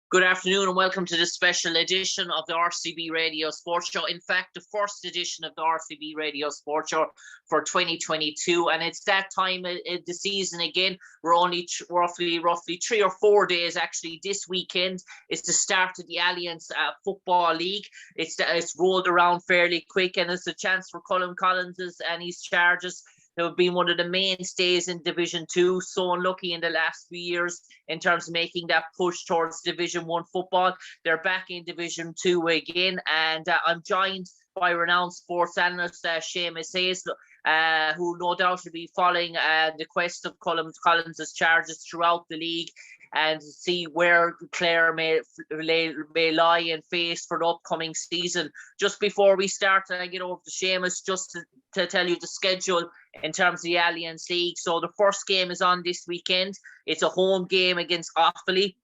Good afternoon and welcome to this special edition of the RCB Radio Sport Show. In fact, the first edition of the RCB Radio Sport Show for 2022. And it's that time of the season again. We're only roughly 3 or 4 days actually. This weekend is the start of the Allianz Football League. It's rolled around fairly quick, and it's a chance for Colm Collins and his Chargers, who have been one of the mainstays in Division 2, so unlucky in the last few years in terms of making that push towards Division 1 football. They're back in Division 2 again, and I'm joined by renowned sports analyst Seamus Hayes, who no doubt will be following the quest of Colm Collins' Chargers throughout the league and see where Clare may lie and face for the upcoming season. Just before we start, I get over to Seamus just to tell you the schedule in terms of the Allianz League. So the first game is on this weekend. It's a home game against Offaly.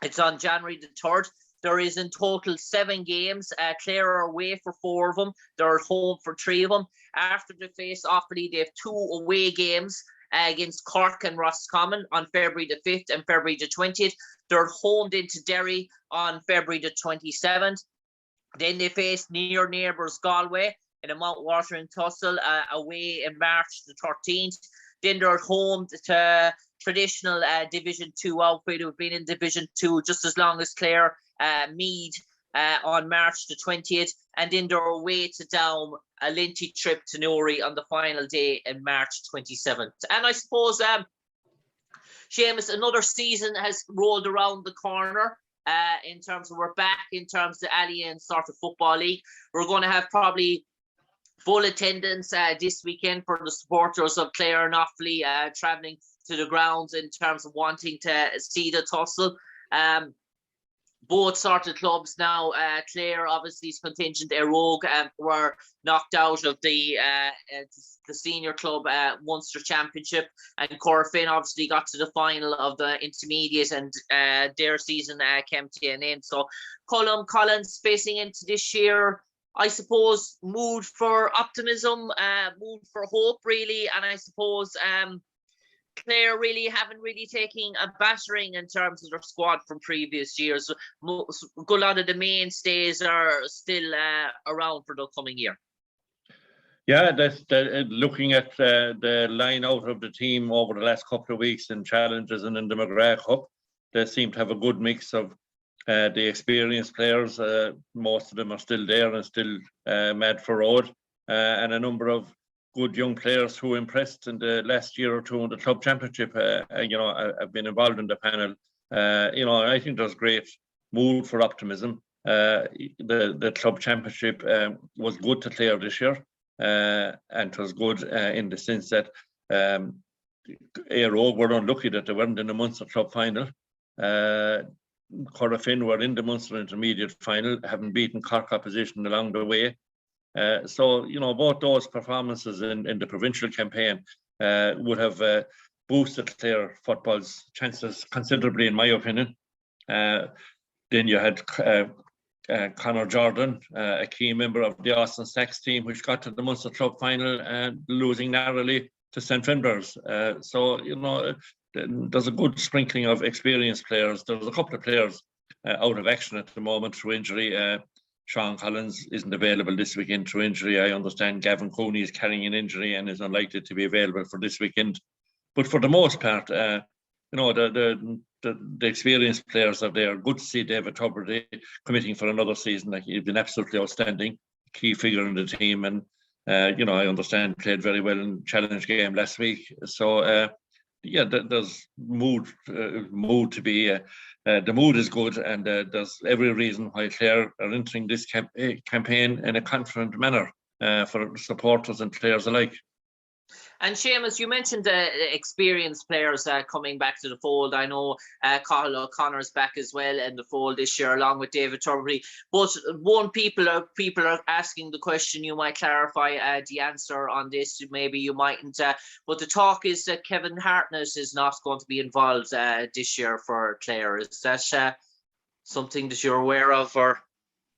It's on January the 3rd. There is in total 7 games. Clare are away for 4 of them. They're at home for 3 of them. After they face Offaly, they have 2 away games against Cork and Roscommon on February the 5th and February the 20th. They're homed into Derry on February the 27th. Then they face near neighbours Galway in a mouth-watering tussle away in March the 13th. Then they're home to traditional Division 2 outfit who've been in Division 2 just as long as Clare, Meath, on March the 20th. And then they're away to Down, a lengthy trip to Newry on the final day in March 27th. And I suppose, Seamus, another season has rolled around the corner. In terms of we're back in terms of the Allianz sort of football league. We're going to have probably full attendance this weekend for the supporters of Clare and Offaly travelling to the grounds in terms of wanting to see the tussle. Both sort of clubs now, Clare obviously contingent Rogue were knocked out of the senior club Munster Championship, and Cork obviously got to the final of the intermediate, and their season came to an end. So Colm Collins facing into this year, I suppose, mood for optimism, mood for hope really, and I suppose Clare really haven't taken a battering in terms of their squad from previous years. A good lot of the mainstays are still around for the coming year. Yeah, that's looking at the line out of the team over the last couple of weeks in challenges and in the McGrath Cup. They seem to have a good mix of the experienced players. Most of them are still there and still mad for road, and a number of good young players who impressed in the last year or two in the club championship. I've been involved in the panel. I think there's great mood for optimism. The club championship was good to Clare this year, and it was good in the sense that Rogue were unlucky that they weren't in the Munster club final. Cork were in the Munster intermediate final, having beaten Cork opposition along the way. So both those performances in the provincial campaign would have boosted Clare football's chances considerably, in my opinion. Then you had Conor Jordan, a key member of the Austin Stacks team, which got to the Munster Club final and losing narrowly to St. Finbarr's. There's a good sprinkling of experienced players. There's a couple of players out of action at the moment through injury. Sean Collins isn't available this weekend through injury. I understand Gavin Cooney is carrying an injury and is unlikely to be available for this weekend. But for the most part, the experienced players are there. Good to see David Tubridy committing for another season. Like, he's been absolutely outstanding, key figure in the team, and I understand played very well in the challenge game last week. So there's mood to be. The mood is good, and there's every reason why Clare are entering this campaign in a confident manner for supporters and players alike. And Seamus, you mentioned the experienced players coming back to the fold. I know Cathal O'Connor's back as well in the fold this year, along with David Tubridy. But people are asking the question. You might clarify the answer on this. Maybe you mightn't. But the talk is that Kevin Hartnett is not going to be involved this year for Clare. Is that something that you're aware of, or?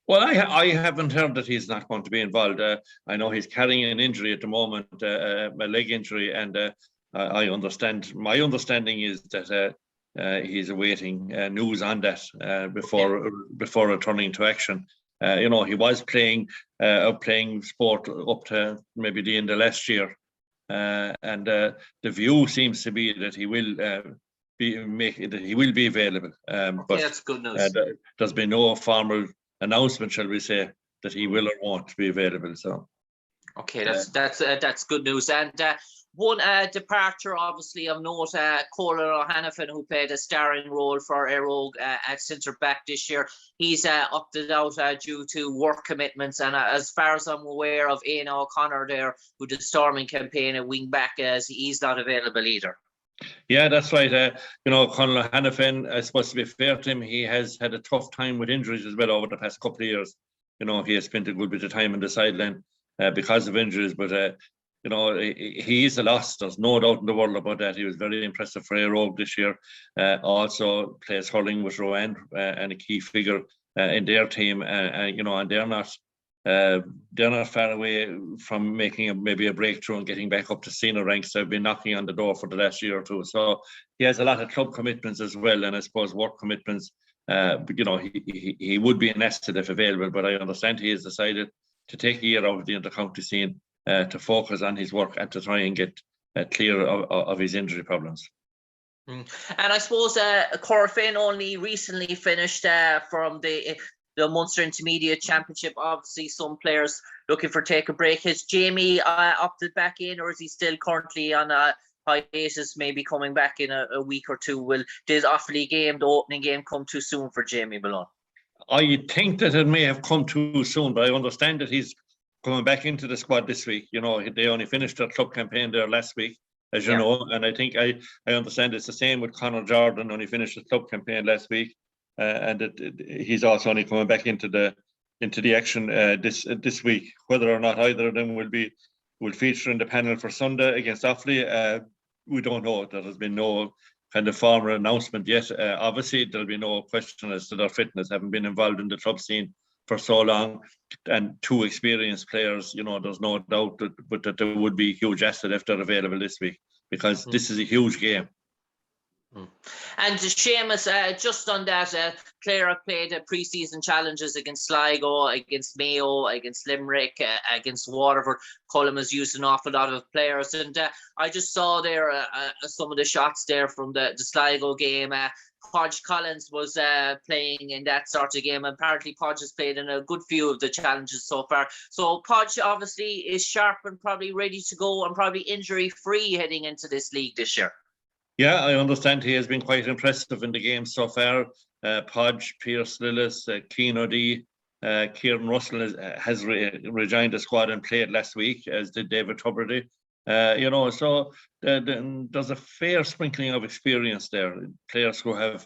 Well, I haven't heard that he's not going to be involved. I know he's carrying an injury at the moment, a leg injury, and I understand. My understanding is that he's awaiting news on that before returning to action. He was playing sport up to maybe the end of last year, and the view seems to be that he will be available. But that's good news. There's been no formal announcement, shall we say, that he will or won't be available. So, okay, that's good news. And one departure, obviously, of note, Colin O'Hanafin, who played a starring role for Éire at centre back this year, he's opted out due to work commitments. And as far as I'm aware of, Éanna O'Connor there, who did Storming campaign at wing back, as he's not available either. Yeah, that's right. Conor O'Hanafin, I suppose, to be fair to him, he has had a tough time with injuries as well over the past couple of years. He has spent a good bit of time on the sideline because of injuries, but he is a loss. There's no doubt in the world about that. He was very impressive for Éire this year. Also plays hurling with Rowan and a key figure in their team. And they're not far away from making maybe a breakthrough and getting back up to senior ranks. They've been knocking on the door for the last year or two. So he has a lot of club commitments as well, and I suppose work commitments. But he would be an asset if available. But I understand he has decided to take a year out of the inter-county scene to focus on his work and to try and get clear of his injury problems. And I suppose Corfin only recently finished from the Munster Intermediate Championship. Obviously, some players looking for take a break. Has Jamie opted back in, or is he still currently on a hiatus, maybe coming back in a week or two? Did Offaly game, the opening game, come too soon for Jamie Malone? I think that it may have come too soon, but I understand that he's coming back into the squad this week. They only finished their club campaign there last week, as you know, and I think I understand it's the same with Conor Jordan, only finished the club campaign last week, and he's also only coming back into the action this week. Whether or not either of them will feature in the panel for Sunday against Offaly, we don't know. There has been no kind of formal announcement yet. Obviously, there'll be no question as to their fitness, having been involved in the club scene for so long, and two experienced players. There's no doubt that there would be a huge asset if they're available this week, because this is a huge game. And Seamus, just on that, Clare played pre-season challenges against Sligo, against Mayo, against Limerick, against Waterford. Colin has used an awful lot of players, and I just saw there some of the shots there from the Sligo game. Podge Collins was playing in that sort of game. Apparently, Podge has played in a good few of the challenges so far. So Podge obviously is sharp and probably ready to go and probably injury-free heading into this league this year. Yeah, I understand he has been quite impressive in the game so far. Podge, Pierce Lillis, Keane O'Dea, Kieran Russell has rejoined the squad and played last week, as did David Tubridy. So there's a fair sprinkling of experience there. Players who have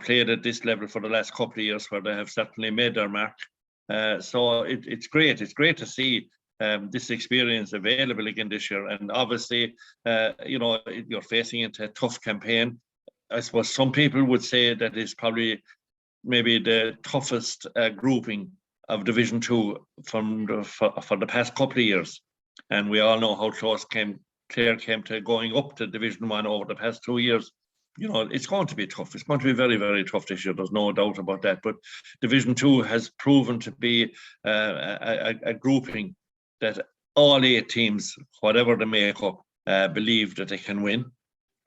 played at this level for the last couple of years, where they have certainly made their mark. So it's great. It's great to see this experience available again this year. And obviously, you're facing into a tough campaign. I suppose some people would say that it's probably maybe the toughest grouping of Division 2 for the past couple of years. And we all know how close Clare came to going up to Division 1 over the past 2 years. It's going to be tough. It's going to be very, very tough this year. There's no doubt about that. But Division 2 has proven to be a grouping that all 8 teams, whatever the makeup, believe that they can win.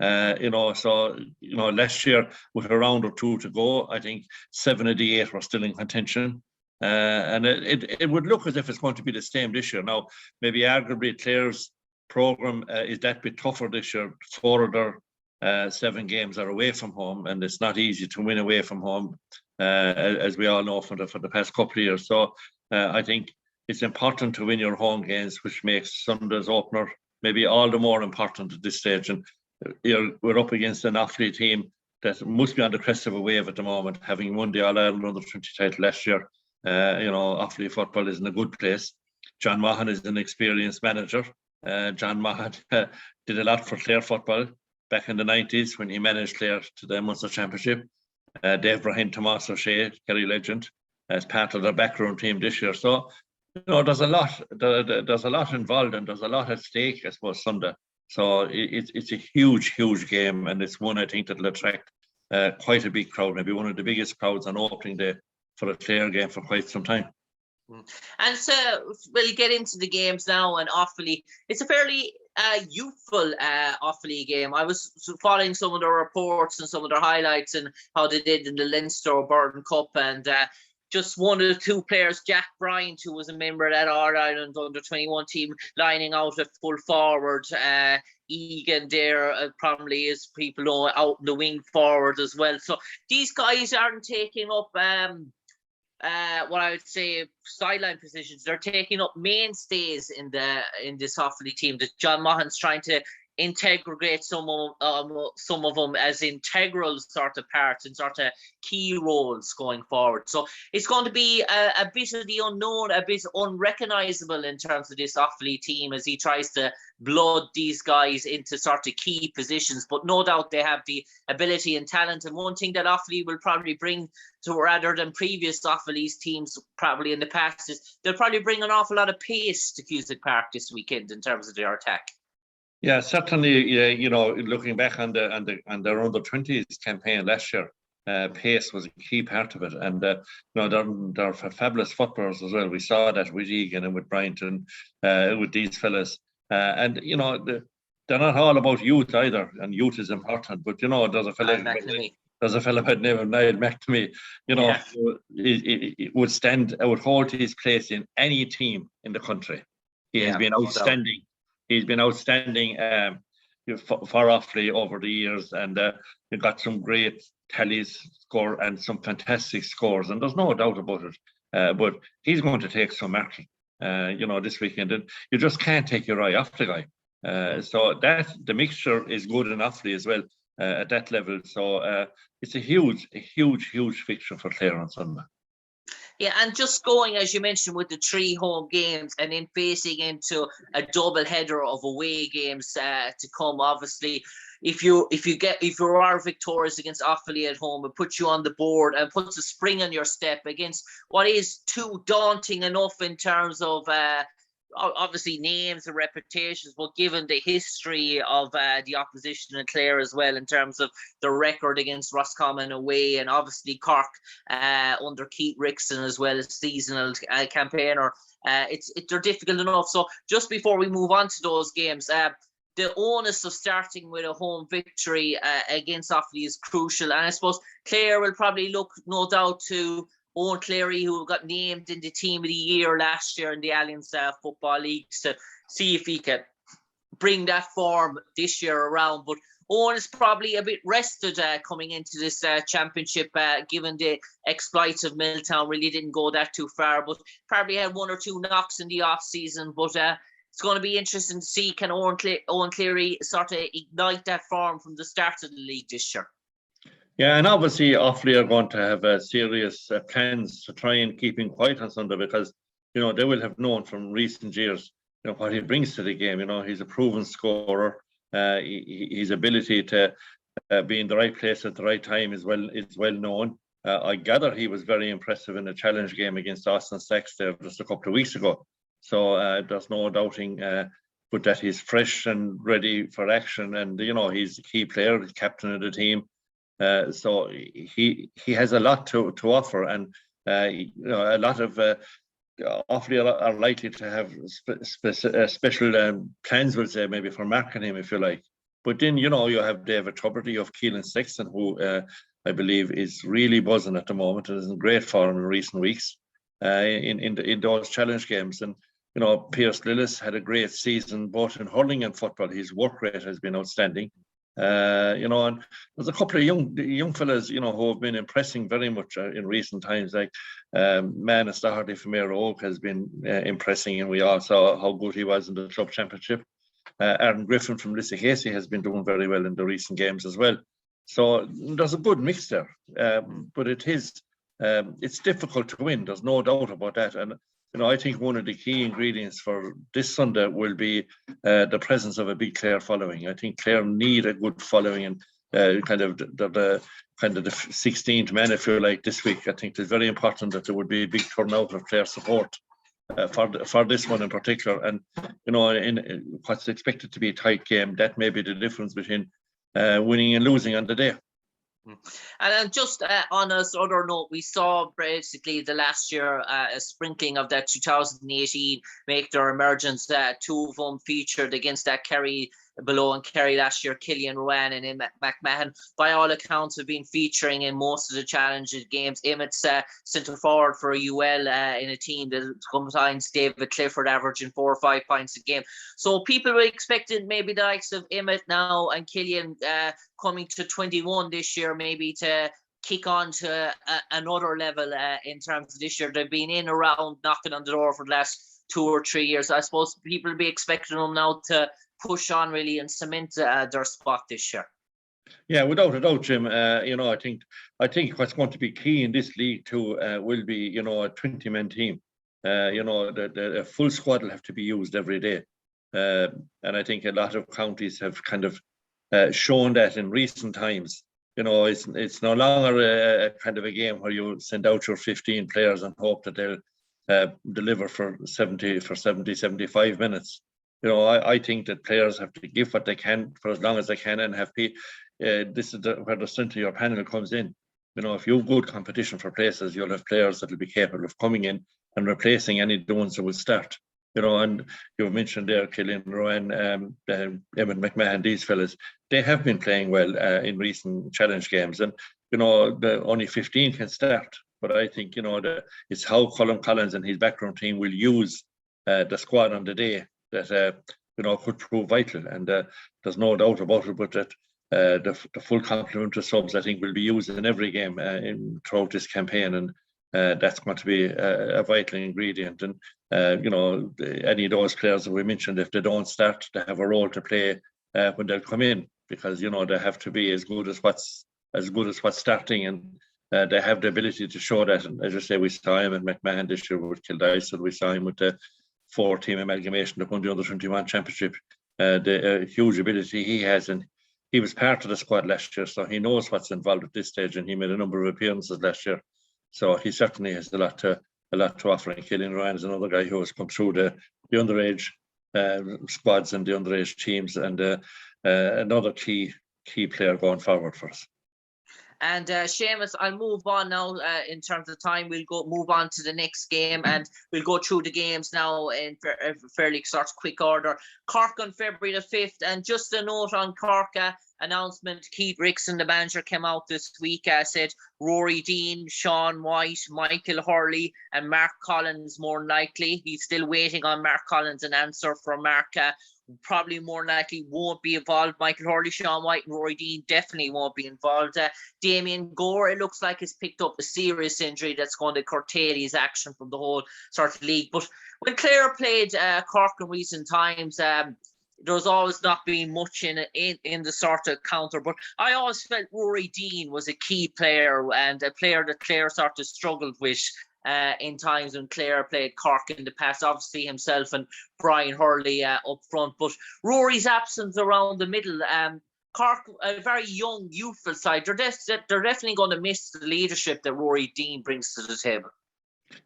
So last year, with a round or two to go, I think 7 of the 8 were still in contention. And it would look as if it's going to be the same this year. Now, maybe arguably Clare's programme is that bit tougher this year. 4 of their 7 games are away from home, and it's not easy to win away from home, as we all know for the past couple of years. So I think it's important to win your home games, which makes Sunday's opener maybe all the more important at this stage. And we're up against an Offaly team that must be on the crest of a wave at the moment, having won the All-Ireland Under-20 title last year. Offaly football is in a good place. John Mahan is an experienced manager. John Mahan did a lot for Clare football back in the 90s when he managed Clare to the Munster Championship. Dave Bryan, Tomas O'Shea, Kerry legend, as part of the backroom team this year. So, there's a lot involved, and there's a lot at stake, I suppose, Sunday. So it's a huge, huge game, and it's one I think that'll attract quite a big crowd, maybe one of the biggest crowds on opening day for a Clare game for quite some time. And so we'll get into the games now. And Offaly, it's a fairly youthful Offaly game. I was following some of their reports and some of their highlights and how they did in the Leinster Burton Cup, and just one of the two players, Jack Bryant, who was a member of that All-Ireland under-21 team, lining out at full forward. Egan there probably, as people know, out in the wing forward as well. So these guys aren't taking up what I would say sideline positions. They're taking up mainstays in this Offaly team that John Mahon's trying to integrate some of them as integral sort of parts and sort of key roles going forward. So it's going to be a bit of the unknown, a bit unrecognisable in terms of this Offaly team as he tries to blood these guys into sort of key positions. But no doubt they have the ability and talent. And one thing that Offaly will probably bring to, rather than previous Offaly's teams probably in the past, is they'll probably bring an awful lot of pace to Cusack Park this weekend in terms of their attack. Yeah, certainly. You know, looking back on their under-20s campaign last year, pace was a key part of it, and you know, they're fabulous footballers as well. We saw that with Egan and with Bryant and with these fellas, and you know, they're not all about youth either, and youth is important. But you know, there's a fella by the name of Niall McNamee. You know, it would hold his place in any team in the country. He has been outstanding. He's been outstanding for Offaly over the years, and he got some great tallies score and some fantastic scores, and there's no doubt about it. But he's going to take some marking, you know, this weekend, and you just can't take your eye off the guy. So that the mixture is good in Offaly as well at that level. So it's a huge fixture for Clare on Sunday. Yeah, and just going, as you mentioned, with the 3 home games and then facing into a double header of away games to come. Obviously, if you are victorious against Offaly at home, it puts you on the board and puts a spring on your step against what is too daunting enough in terms of obviously names and reputations, but given the history of the opposition in Clare as well, in terms of the record against Roscommon away, and obviously Cork under Keith Rickson as well as seasonal campaigner, they're difficult enough. So just before we move on to those games, the onus of starting with a home victory against Offaly is crucial, and I suppose Clare will probably look, no doubt, to Owen Cleary, who got named in the Team of the Year last year in the Allianz Football League, to see if he can bring that form this year around. But Owen is probably a bit rested coming into this championship, given the exploits of Milltown. Really didn't go that too far, but probably had 1 or 2 knocks in the off-season. But it's going to be interesting to see, can Owen Cleary sort of ignite that form from the start of the league this year. Yeah, and obviously Offaly are going to have serious plans to try and keep him quiet on Sunday, because you know they will have known from recent years, you know, what he brings to the game. You know, he's a proven scorer. His ability to be in the right place at the right time is well known. I gather he was very impressive in a challenge game against Austin Sachs there just a couple of weeks ago. So there's no doubting, but that he's fresh and ready for action, and you know he's a key player, he's captain of the team. So he has a lot to offer, and you know, a lot of Offaly are likely to have special plans, we'll say, maybe for marketing him, if you like. But then you know you have David Tuberty of Keelan Sexton, who I believe is really buzzing at the moment and is in great form in recent weeks in those challenge games. And you know, Pierce Lillis had a great season both in hurling and football. His work rate has been outstanding. You know, and there's a couple of young fellas, you know, who have been impressing very much in recent times. Like Manus Doherty from Éire Óg has been impressing, and we all saw how good he was in the club championship. Aaron Griffin from Lissaghasey has been doing very well in the recent games as well. So there's a good mix there, but it's difficult to win. There's no doubt about that. And you know, I think one of the key ingredients for this Sunday will be the presence of a big Clare following. I think Clare need a good following, and kind of the 16th man, if you like, this week. I think it's very important that there would be a big turnout of Clare support for this one in particular. And you know, in what's expected to be a tight game, that may be the difference between winning and losing on the day. And then just on a other note, we saw basically the last year a sprinkling of that 2018 make their emergence. Two of them featured against that Kerry below and Kerry last year, Killian Rowan and Emmett McMahon. By all accounts, have been featuring in most of the challenges games. Emmett's centre forward for UL in a team that combines David Clifford averaging 4 or 5 points a game. So people were expecting maybe the likes of Emmett now and Killian coming to 21 this year, maybe to kick on to another level in terms of this year. They've been in around knocking on the door for the last 2 or 3 years. I suppose people will be expecting them now to push on really and cement their spot this year. Yeah, without a doubt, Jim. I think what's going to be key in this league too will be, a 20-man team. The full squad will have to be used every day, and I think a lot of counties have kind of shown that in recent times. It's no longer a kind of a game where you send out your 15 players and hope that they'll deliver for 75 minutes. I think that players have to give what they can for as long as they can and have this is where the strength of your panel comes in. If you have good competition for places, you'll have players that will be capable of coming in and replacing any of the ones that will start. And you've mentioned there, Killian Rowan, Emmett McMahon, these fellas, they have been playing well in recent challenge games. And, the only 15 can start. But I think, it's how Colin Collins and his background team will use the squad on the day that, could prove vital. And there's no doubt about it, but that the full complement of subs, I think, will be used in every game throughout this campaign. And that's going to be a vital ingredient. And, any of those players that we mentioned, if they don't start, they have a role to play when they'll come in, because, they have to be as good as what's starting, and they have the ability to show that. And as I say, we saw him in McMahon this year with Kildare, we saw him with the 4-team amalgamation that won the Under-21 championship. The huge ability he has, and he was part of the squad last year, so he knows what's involved at this stage, and he made a number of appearances last year. So he certainly has a lot to offer. And Killian Ryan is another guy who has come through the underage squads and the underage teams, and another key player going forward for us. And Seamus, I'll move on now in terms of time. We'll move on to the next game, and we'll go through the games now in fairly sort of quick order. Cork on February the 5th, and just a note on Cork announcement, Keith Rickson, the manager, came out this week, said Rory Dean, Sean White, Michael Hurley and Mark Collins more likely. He's still waiting on Mark Collins an answer from Mark. Probably more likely won't be involved. Michael Hurley, Sean White and Rory Dean definitely won't be involved. Damien Gore, it looks like, has picked up a serious injury that's going to curtail his action from the whole sort of league. But when Clare played Cork in recent times, there's always not been much in the sort of counter. But I always felt Rory Dean was a key player, and a player that Clare sort of struggled with in times when Clare played Cork in the past. Obviously himself and Brian Hurley up front, but Rory's absence around the middle. Cork, a very young, youthful side, they're definitely going to miss the leadership that Rory Dean brings to the table.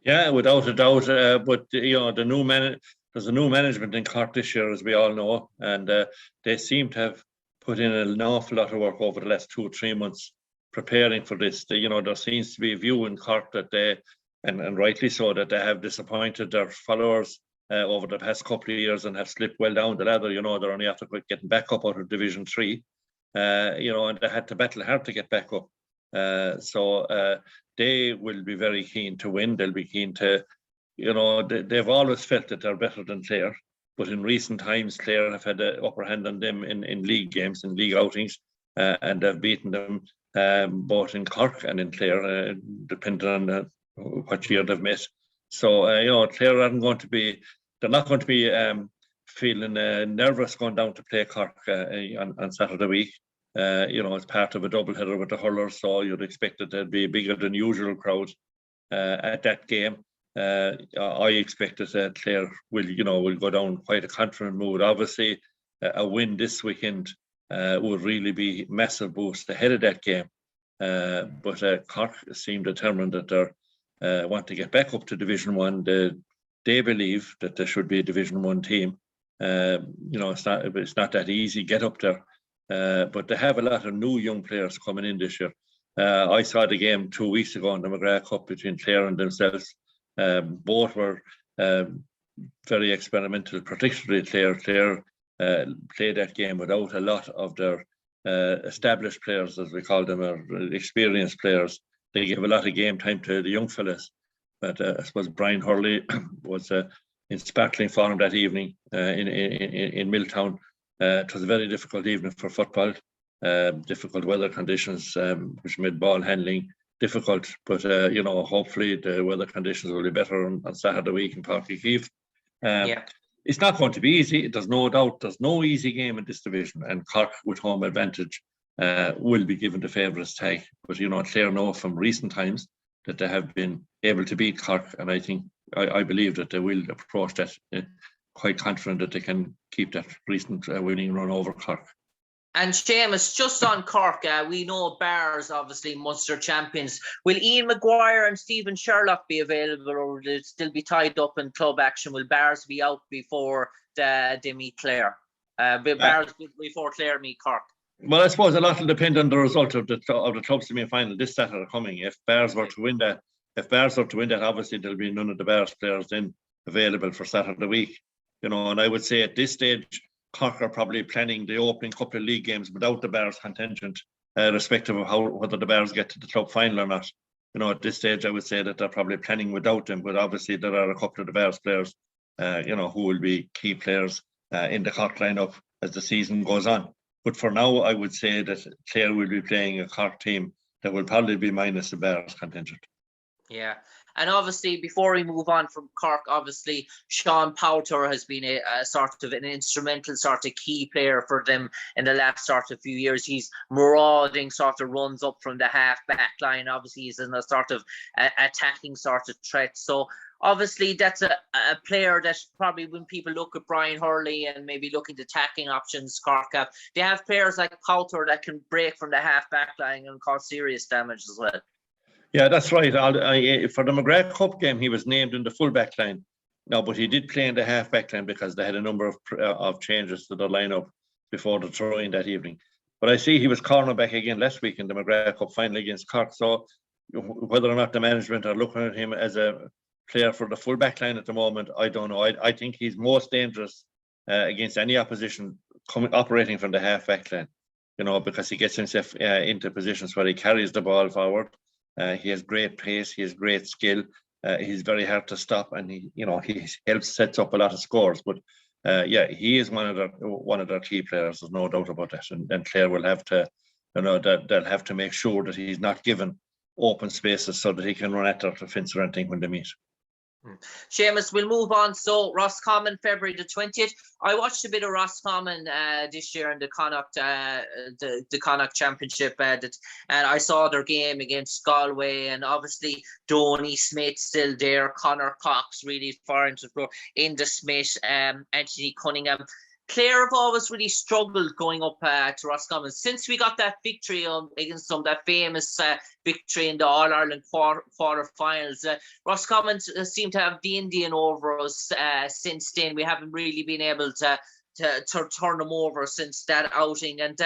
Yeah, without a doubt. But there's a new management in Cork this year, as we all know, and they seem to have put in an awful lot of work over the last 2 or 3 months preparing for this. There seems to be a view in Cork that they, and rightly so, that they have disappointed their followers over the past couple of years and have slipped well down the ladder. They're only after getting back up out of Division 3, and they had to battle hard to get back up. So they will be very keen to win. They'll be keen to, they've always felt that they're better than Clare, but in recent times, Clare have had the upper hand on them in league games and league outings, and they've beaten them both in Cork and in Clare, depending on what year they've met. So, Clare they're not going to be feeling nervous going down to play Cork on Saturday week. It's part of a doubleheader with the hurlers, so you'd expect that there'd be a bigger than usual crowd at that game. I expect that Clare will go down quite a confident mood. Obviously, a win this weekend would really be massive boost ahead of that game. But Cork seem determined that they want to get back up to Division 1. They believe that there should be a Division 1 team. It's not that easy get up there. But they have a lot of new young players coming in this year. I saw the game 2 weeks ago in the McGrath Cup between Clare and themselves. Both were very experimental, particularly Clare. Clare played that game without a lot of their established players, as we call them, or experienced players. They gave a lot of game time to the young fellas. But I suppose Brian Hurley was in sparkling form that evening in Milltown. It was a very difficult evening for football. Difficult weather conditions, which made ball handling difficult. But hopefully the weather conditions will be better on Saturday week in Páirc Uí Chaoimh. It's not going to be easy. There's no doubt. There's no easy game in this division, and Cork with home advantage will be given the favourites tag. But Clare know from recent times that they have been able to beat Cork, and I believe that they will approach that quite confident that they can keep that recent winning run over Cork. And Seamus, just on Cork, we know Bars, obviously Munster champions. Will Ian Maguire and Stephen Sherlock be available, or will they still be tied up in club action? Will Bars be out before they meet Clare? Bars before Clare meet Cork? Well, I suppose a lot will depend on the result of the club semi-final this Saturday coming. If Bars were to win that, obviously there'll be none of the Bars players then available for Saturday week. And I would say at this stage, Cork are probably planning the opening couple of league games without the Bars contingent, irrespective of whether the Bars get to the club final or not. At this stage, I would say that they're probably planning without them, but obviously there are a couple of the Bars players, who will be key players in the Cork lineup as the season goes on. But for now, I would say that Clare will be playing a Cork team that will probably be minus the Bars contingent. Yeah. And obviously, before we move on from Cork, obviously, Sean Powter has been a sort of an instrumental sort of key player for them in the last sort of few years. He's marauding sort of runs up from the half-back line. Obviously, he's in a sort of attacking sort of threat. So, obviously, that's a player that probably when people look at Brian Hurley and maybe look into attacking options, Cork have, they have players like Powter that can break from the half-back line and cause serious damage as well. Yeah, that's right. For the McGrath Cup game, he was named in the full-back line. No, but he did play in the half-back line because they had a number of changes to the lineup before the throw-in that evening. But I see he was cornerback again last week in the McGrath Cup final against Cork. So whether or not the management are looking at him as a player for the full-back line at the moment, I don't know. I think he's most dangerous against any opposition operating from the half-back line, because he gets himself into positions where he carries the ball forward. He has great pace. He has great skill. He's very hard to stop, and he helps sets up a lot of scores. But he is one of their key players. There's no doubt about that. And Clare will have to, they'll have to make sure that he's not given open spaces so that he can run at their defence or anything when they meet. Seamus, we'll move on. So Roscommon, February the 20th. I watched a bit of Roscommon this year in the Connacht the Connacht Championship, and I saw their game against Galway, and obviously Donny Smith still there, Conor Cox really far into the floor, Inda Smith, Anthony Cunningham. Clare have always really struggled going up to Roscommon since we got that victory against them, that famous victory in the All-Ireland quarter-finals. Roscommon seem to have the Indian over us since then. We haven't really been able to turn them over since that outing. And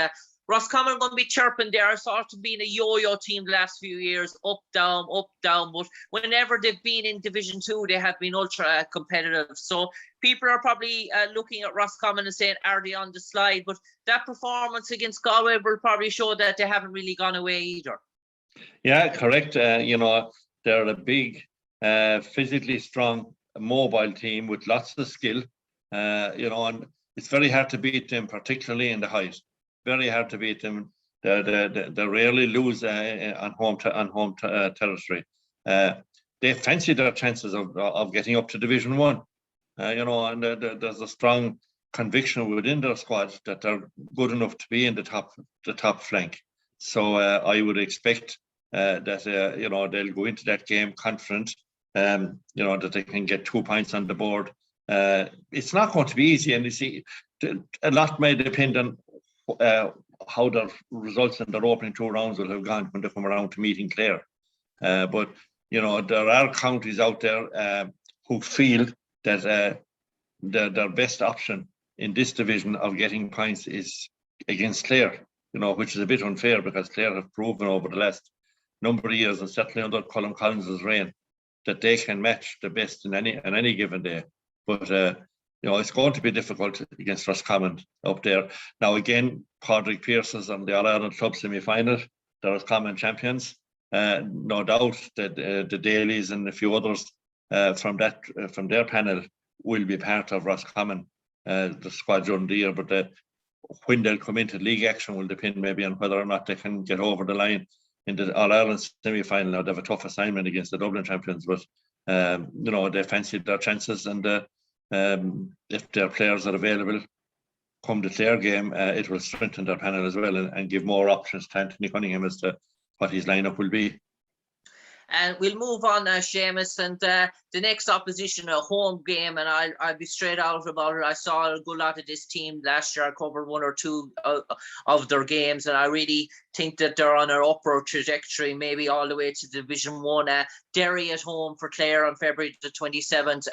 Roscommon are going to be chirping there, sort of being a yo-yo team the last few years, up, down. But whenever they've been in Division 2, they have been ultra competitive. So people are probably looking at Roscommon and saying, are they on the slide? But that performance against Galway will probably show that they haven't really gone away either. Yeah, correct. They're a big, physically strong, mobile team with lots of skill. And it's very hard to beat them, particularly in the height. Very hard to beat them. They rarely lose on home territory. They fancy their chances of getting up to Division 1. And there's a strong conviction within their squad that they're good enough to be in the top flank. So I would expect that they'll go into that game confident. That they can get 2 points on the board. It's not going to be easy, and you see, a lot may depend on how their results in their opening 2 rounds will have gone when they come around to meeting Clare. But there are counties out there who feel that their best option in this division of getting points is against Clare, which is a bit unfair because Clare have proven over the last number of years, and certainly under Colin Collins's reign, that they can match the best in any given day. But it's going to be difficult against Roscommon up there. Now again, Padraig Pearse is on the All-Ireland Club semi-final. The Roscommon champions. No doubt that the Dailies and a few others from their panel will be part of Roscommon, the squad during the year. But when they'll come into league action will depend maybe on whether or not they can get over the line in the All-Ireland semi-final. Now they have a tough assignment against the Dublin champions, but they fancied their chances, and if their players are available come the Clare game, it will strengthen their panel as well and give more options to Anthony Cunningham as to what his lineup will be. And we'll move on now, Seamus, and the next opposition, a home game, and I'll be straight out about it. I saw a good lot of this team last year. I covered one or two of their games, and I really think that they're on an upward trajectory, maybe all the way to Division 1. Derry at home for Clare on February the 27th.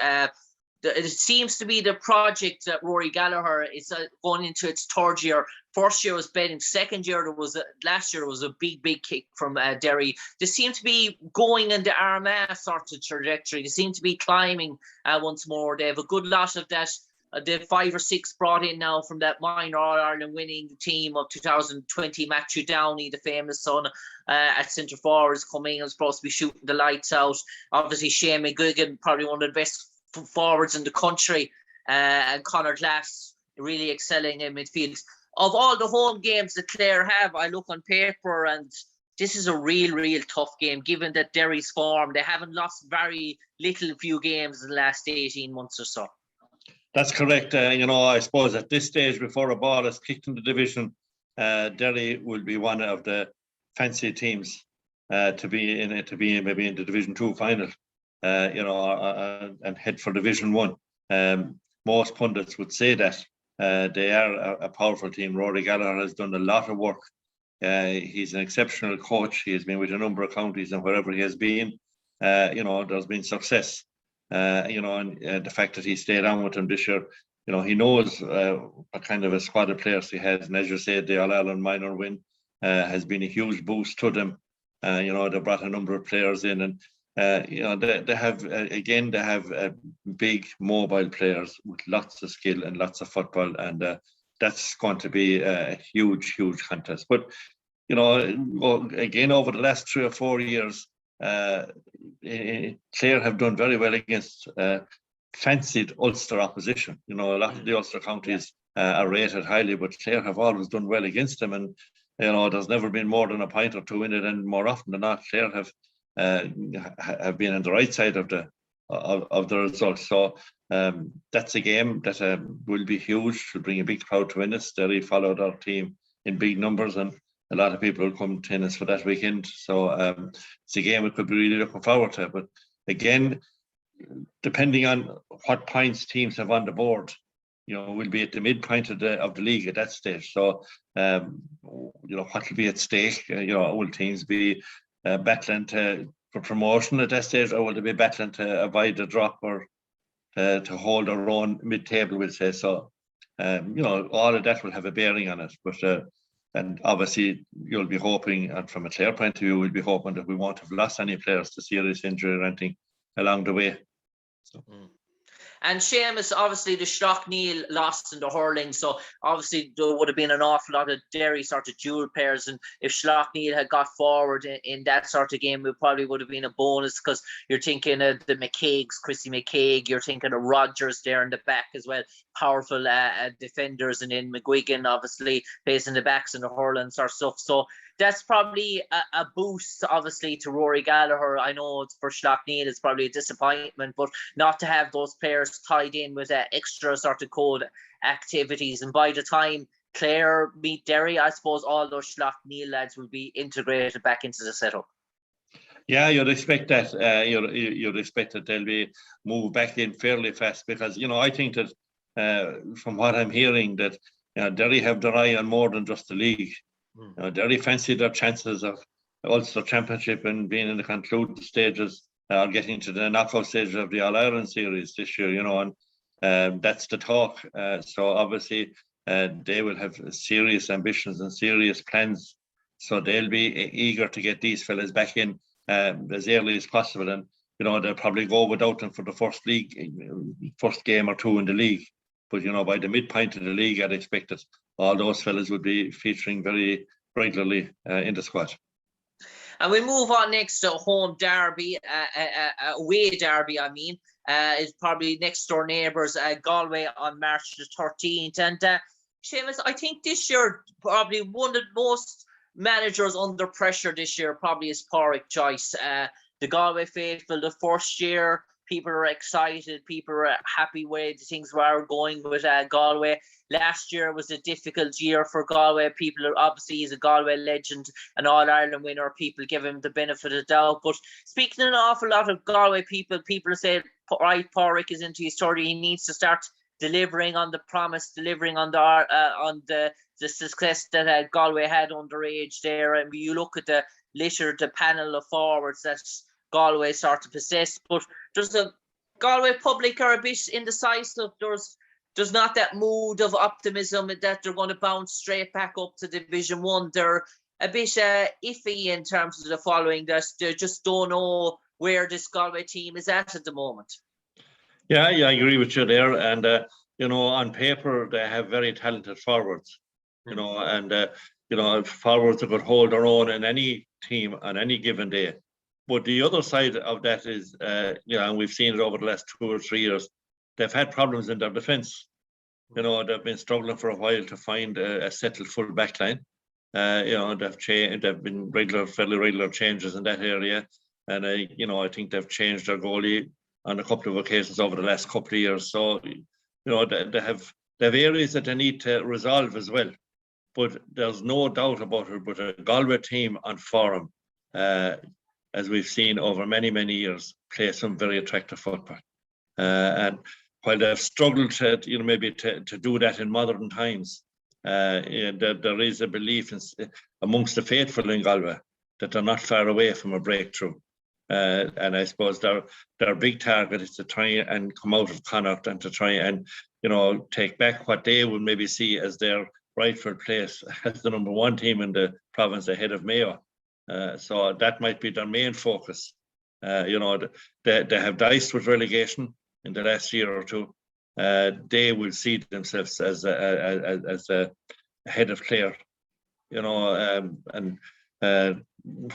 It seems to be the project that Rory Gallagher is going into its third year. First year was betting. Second year, last year was a big kick from Derry. They seem to be going in the Armagh sort of trajectory. They seem to be climbing once more. They have a good lot of that. They have 5 or 6 brought in now from that minor All-Ireland winning team of 2020. Matthew Downey, the famous son at centre forward, is coming and is supposed to be shooting the lights out. Obviously, Shane McGuigan, probably one of the best forwards in the country, and Conor Glass really excelling in midfield. Of all the home games that Clare have, I look on paper and this is a real tough game, given that Derry's form. They haven't lost very few games in the last 18 months or so. That's correct. I suppose at this stage, before a ball is kicked in the division, Derry will be one of the fancy teams to be maybe in the Division 2 final. And head for Division 1. Most pundits would say that they are a powerful team. Rory Gallagher has done a lot of work. He's an exceptional coach. He has been with a number of counties, and wherever he has been, there's been success. And the fact that he stayed on with them this year, he knows what kind of a squad of players he has. And as you said, the All-Ireland minor win has been a huge boost to them. They brought a number of players in, and they have big mobile players with lots of skill and lots of football, and that's going to be a huge contest. But again, over the last 3 or 4 years, Clare have done very well against fancied Ulster opposition. A lot of the Ulster counties are rated highly, but Clare have always done well against them, and there's never been more than a point or two in it, and more often than not, Clare have been on the right side of the results. So that's a game that will be huge. To bring a big crowd to Ennis. Derry followed our team in big numbers, and a lot of people will come to Ennis for that weekend. So it's a game we could be really looking forward to. But again, depending on what points teams have on the board, we'll be at the midpoint of the league at that stage. So what will be at stake? Will teams be battling for promotion at that stage, or will they be battling to avoid the drop or to hold their own mid-table, we'll say? So all of that will have a bearing on it. But and obviously you'll be hoping, and from a Clare point of view, we'll be hoping that we won't have lost any players to serious injury or anything along the way. So. And Seamus, obviously the Schlockneil lost in the hurling, so obviously there would have been an awful lot of Derry sort of dual pairs, and if Schlockneil had got forward in that sort of game, it probably would have been a bonus, because you're thinking of the McCaigues, Chrissy McCaig, you're thinking of Rogers there in the back as well, powerful defenders, and then McGuigan obviously plays in the backs and the hurling sort of stuff. So that's probably a boost, obviously, to Rory Gallagher. I know it's for Schlockneil, it's probably a disappointment, but not to have those players tied in with extra sort of code activities. And by the time Clare meet Derry, I suppose all those Schlockneil lads will be integrated back into the setup. Yeah, you'd expect that. You'd expect that they'll be moved back in fairly fast, because I think that from what I'm hearing, that Derry have their eye on more than just the league. Derry fancy their chances of Ulster Championship and being in the concluding stages, or getting to the knockout stages of the All-Ireland series this year, and that's the talk. So obviously they will have serious ambitions and serious plans So they'll be eager to get these fellas back in as early as possible. And, they'll probably go without them for the first game or two in the league. But, by the midpoint of the league, I'd expect that all those fellas would be featuring very regularly in the squad. And we move on next to home derby, away derby, is probably next door neighbours, Galway on March the 13th. And Seamus, I think this year, probably one of the most managers under pressure this year probably is Pádraig Joyce. The Galway faithful, the first year, people are excited, people are happy with things were going with Galway. Last year was a difficult year for Galway. People are, obviously, he's a Galway legend, an All-Ireland winner. People give him the benefit of the doubt. But speaking to an awful lot of Galway people are saying, right, Pádraig is into his 30. He needs to start delivering on the promise, delivering on the success that Galway had underage there. And you look at the panel of forwards that Galway sort of possess. But there's a Galway public are a bit indecisive. There's not that mood of optimism that they're going to bounce straight back up to Division 1. They're a bit iffy in terms of the following. They just don't know where this Galway team is at the moment. Yeah, I agree with you there. And, on paper, they have very talented forwards, and, forwards that could hold their own in any team on any given day. But the other side of that is, and we've seen it over the last 2 or 3 years, they've had problems in their defence. They've been struggling for a while to find a settled full back line. They've been fairly regular changes in that area. And, I think they've changed their goalie on a couple of occasions over the last couple of years. So, they have areas that they need to resolve as well. But there's no doubt about it, but a Galway team on form, as we've seen over many, many years, play some very attractive football. And while they've struggled to, maybe to do that in modern times, there is a belief amongst the faithful in Galway that they're not far away from a breakthrough. And I suppose their big target is to try and come out of Connacht and to try and, take back what they would maybe see as their rightful place as the number 1 team in the province ahead of Mayo. So that might be their main focus. They have diced with relegation in the last year or two. They will see themselves as ahead of Clare, and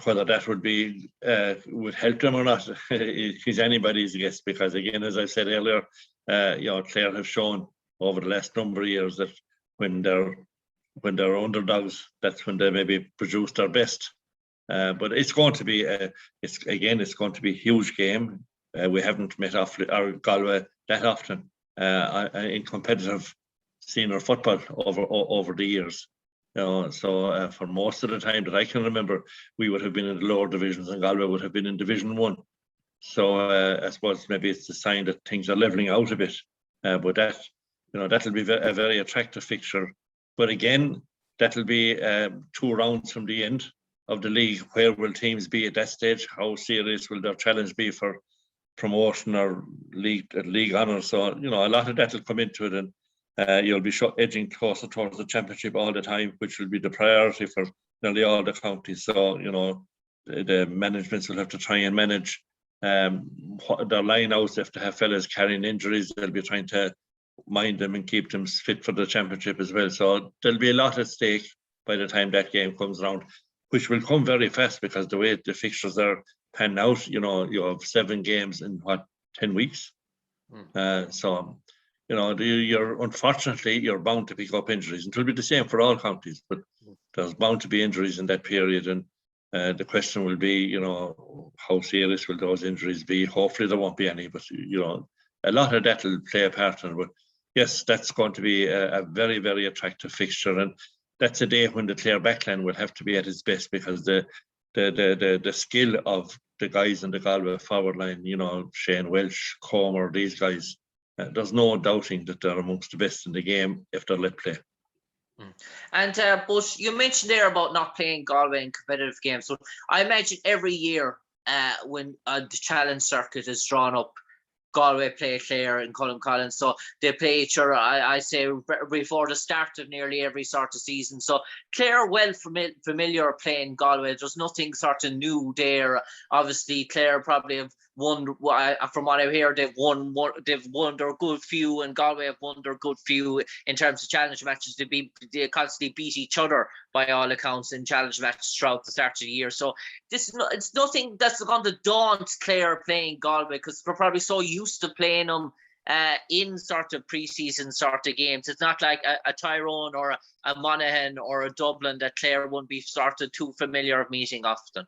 whether that would help them or not is anybody's guess. Because again, as I said earlier, Clare have shown over the last number of years that when they're underdogs, that's when they maybe produce their best. But it's going to be it's going to be a huge game. We haven't met Galway that often in competitive senior football over the years. So for most of the time that I can remember, we would have been in the lower divisions and Galway would have been in Division 1. So I suppose maybe it's a sign that things are levelling out a bit. But that'll be a very attractive fixture. But again, that'll be 2 rounds from the end of the league. Where will teams be at that stage? How serious will their challenge be for promotion or league honour? So, a lot of that will come into it, and you'll be edging closer towards the championship all the time, which will be the priority for nearly all the counties. So, the managements will have to try and manage their line-outs. If they have fellas carrying injuries, they'll be trying to mind them and keep them fit for the championship as well. So there'll be a lot at stake by the time that game comes around, which will come very fast because the way the fixtures are panned out, you have 7 games in 10 weeks. So, unfortunately, you're bound to pick up injuries. It will be the same for all counties, but there's bound to be injuries in that period. And the question will be, how serious will those injuries be? Hopefully there won't be any, but, a lot of that will play a part in it. But yes, that's going to be a very, very attractive fixture. And that's a day when the Clare backline will have to be at its best, because the skill of the guys in the Galway forward line, Shane Welch, Comer, these guys, there's no doubting that they're amongst the best in the game if they're let play. And but you mentioned there about not playing Galway in competitive games. So I imagine every year when the challenge circuit is drawn up, Galway play Clare and Colin, so they play each other, I say, before the start of nearly every sort of season. So Clare well familiar playing Galway. There's nothing sort of new there. Obviously, Clare probably have won, from what I hear, they've won their good few, and Galway have won their good few in terms of challenge matches. They constantly beat each other by all accounts in challenge matches throughout the start of the year. So it's nothing that's going to daunt Clare playing Galway, because we're probably so used to playing them in sort of pre-season sort of games. It's not like a Tyrone or a Monaghan or a Dublin that Clare wouldn't be sort of too familiar of meeting often.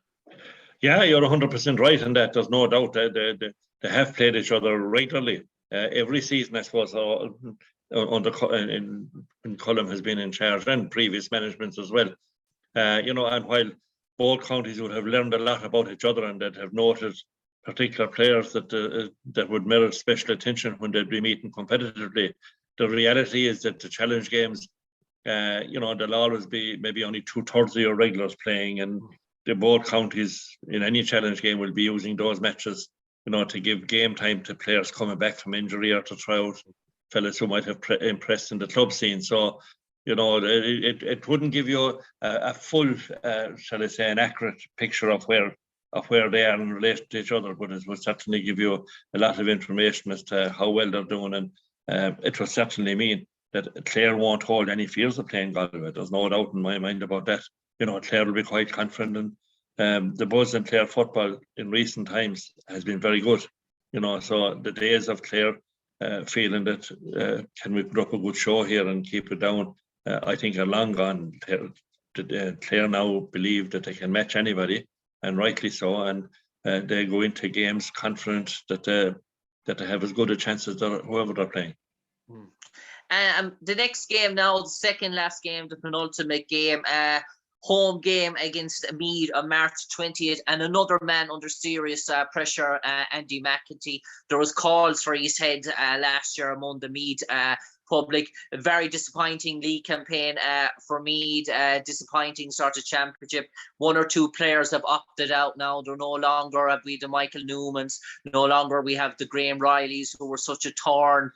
Yeah, you're 100% right in that. There's no doubt that they have played each other regularly every season, I suppose. When Colm has been in charge, and previous managements as well. And while both counties would have learned a lot about each other and that have noted particular players that would merit special attention when they'd be meeting competitively, the reality is that the challenge games, there'll always be maybe only 2/3 of your regulars playing, and the both counties in any challenge game will be using those matches, to give game time to players coming back from injury or to try out fellas who might have impressed in the club scene. So, it wouldn't give you a full, shall I say, an accurate picture of where they are in relation to each other, but it will certainly give you a lot of information as to how well they're doing, and it will certainly mean that Clare won't hold any fears of playing Galway. There's no doubt in my mind about that. Clare will be quite confident, and the buzz in Clare football in recent times has been very good. So the days of Clare feeling that can we put up a good show here and keep it down, I think are long gone. Clare now believe that they can match anybody, and rightly so, and they go into games confident that they have as good a chance as whoever they're playing. The next game now, the second last game, the penultimate game, home game against Meath on March 20th, and another man under serious pressure, Andy McEntee. There was calls for his head last year among the Meath public. A very disappointing league campaign for Meath, disappointing sort of championship. One or two players have opted out now. They're no longer the Michael Newmans, no longer we have the Graham Rileys, who were such a thorn